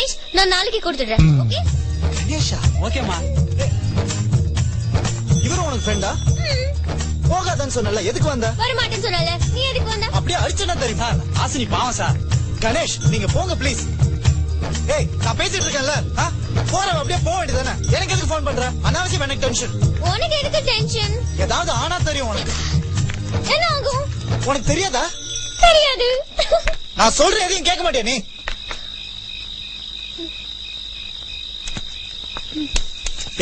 கணேஷ், நான் நாளைக்கு கொடுத்துடுறேன். ஓகே? கணேஷா? ஓகேமா. இவரு உனக்கு ஃப்ரெண்டா? போகாதன்னு சொன்னல, எதுக்கு வந்த? வர மாட்டேன்னு சொன்னல, நீ எதுக்கு வந்த? அப்படியே அடிச்சனா தெரியுமா? ஆசினி பாவம் சார். கணேஷ், நீங்க போங்க ப்ளீஸ். ஏய், நான் பேசிட்டு இருக்கேன்ல, போற அப்படியே போக வேண்டியதானே? எனக்கு எதுக்கு போன் பண்ற? அனாவசியம் எனக்கு டென்ஷன். உனக்கு எதுக்கு டென்ஷன்? ஏதாவது ஆனா தெரியும் உனக்கு. என்ன ஆகும்? உனக்கு தெரியாதா? தெரியாது. நான் சொல்றேன், எதையும் கேட்க மாட்டியா நீ?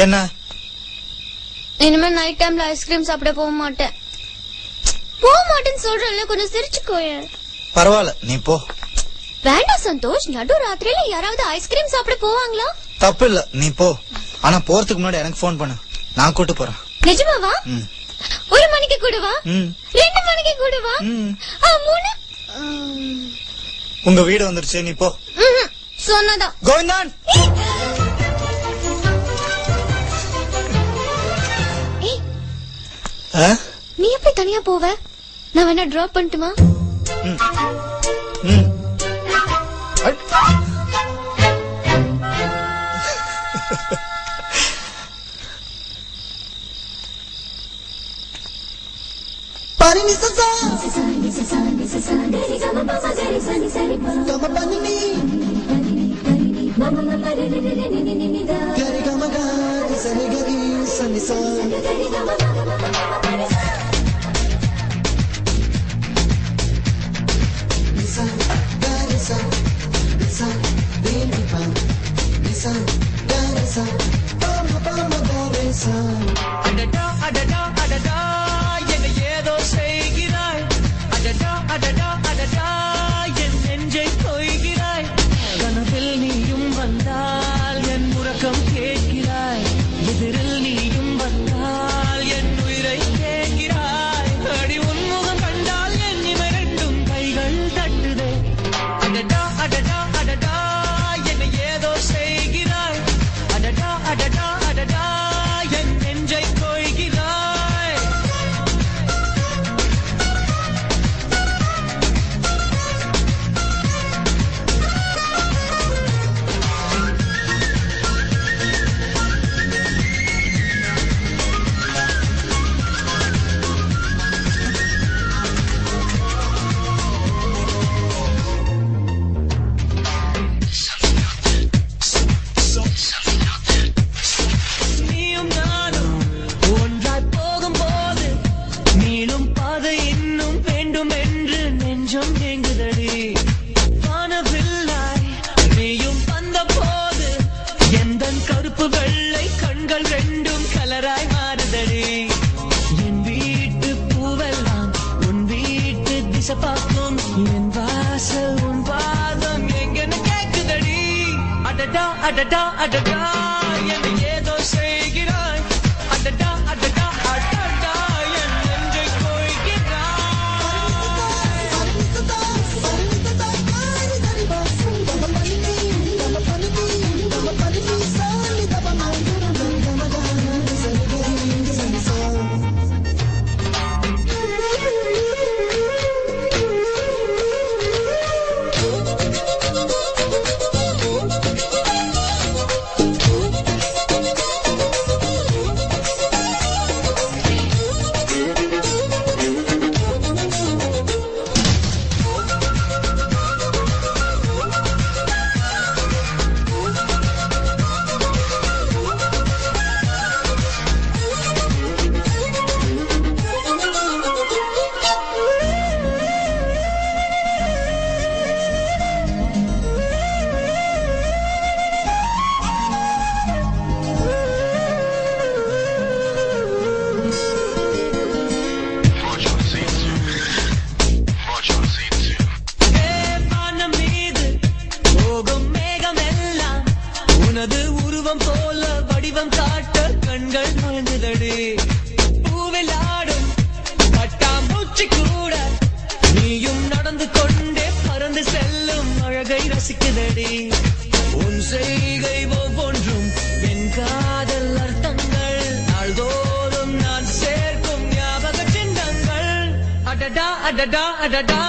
என்ன? இனிமே நைட் டைம்ல ஐஸ்கிரீம் சாப்பிட போக மாட்டேன். போக மாட்டேன்னு சொல்றேன்ல, கொஞ்சம் சிரிச்சுக்கோய. பரவாயில்ல, நீ போ. வேண்டாம் சந்தோஷ், நடு ராத்திரியில யாராவது ஐஸ்கிரீம் சாப்பிட போவாங்களா? தப்பு இல்ல, நீ போ. ஆனா போறதுக்கு முன்னாடி எனக்கு போன் பண்ணு, நான் கூட்டு போறேன். நிஜமாவா? 1 மணிக்கு கூடவா? 2 மணிக்கு கூடவா? 3? உங்க வீடு வந்துருச்சு, நீ போ. சொன்னதான். கோவிந்தான், நீ எப்படி தனியா போவ? நான் வேணா டிராப் பண்ணட்டுமா? ஏதோ செய்கிறாய். அடடா அடடா அடடா, என் நெஞ்சை கொய்கிறாய். கனவில் நீயும் வந்தால் என் உறக்கம் கேட்கிறாய். எதிரில் நீயும் வந்தால் என் உயிரை கேட்கிறாய். அடி உன்முகம் கண்டால் என் இவரெண்டும் கைகள் தட்டுதே. அடடா அடடா அடடா, என்னை ஏதோ செய்கிறாய். அடடா அடடா அடடா, என் நெஞ்சை கொய்கிறாய். நீயும் நானும் ஒன்றாய் போகும்போது நீளும் பாதை இன்னும் வேண்டும் என்று நெஞ்சம் ஏங்குதடி. வானவில்லாய் நீயும் வந்த போது எந்தன் கருப்பு வெள்ளை கண்கள் ரெண்டும் கலராய் மாறுதடி. என் வீட்டு பூவெல்லாம் உன் வீட்டு திசை பார்க்கும். என் வாசல் உன் பாதம் எங்கன்னு கேக்குதடி. அடடா அடடா அடடா, என்னை ஏதோ செய்கிறாய். அடடா அடடா அடடா, என் நெஞ்சை கொய்கிறாய். வானம் மீது போகும் மேகமெல்லாம் உனது உருவம் போல வடிவம் காட்ட கண்கள் மயங்குதடி. பூவில் ஆடும் பட்டாம்பூச்சி கூட நீயும் நடந்து கொண்டே பறந்து செல்லும் அழகை ரசிக்குதடி. உன் செய்கை ஒவ்வொன்றும் என் காதல் அர்த்தங்கள். நாள்தோறும் நான் சேர்க்கும் ஞாபக சின்னங்கள். அடடா அடடா அடடா,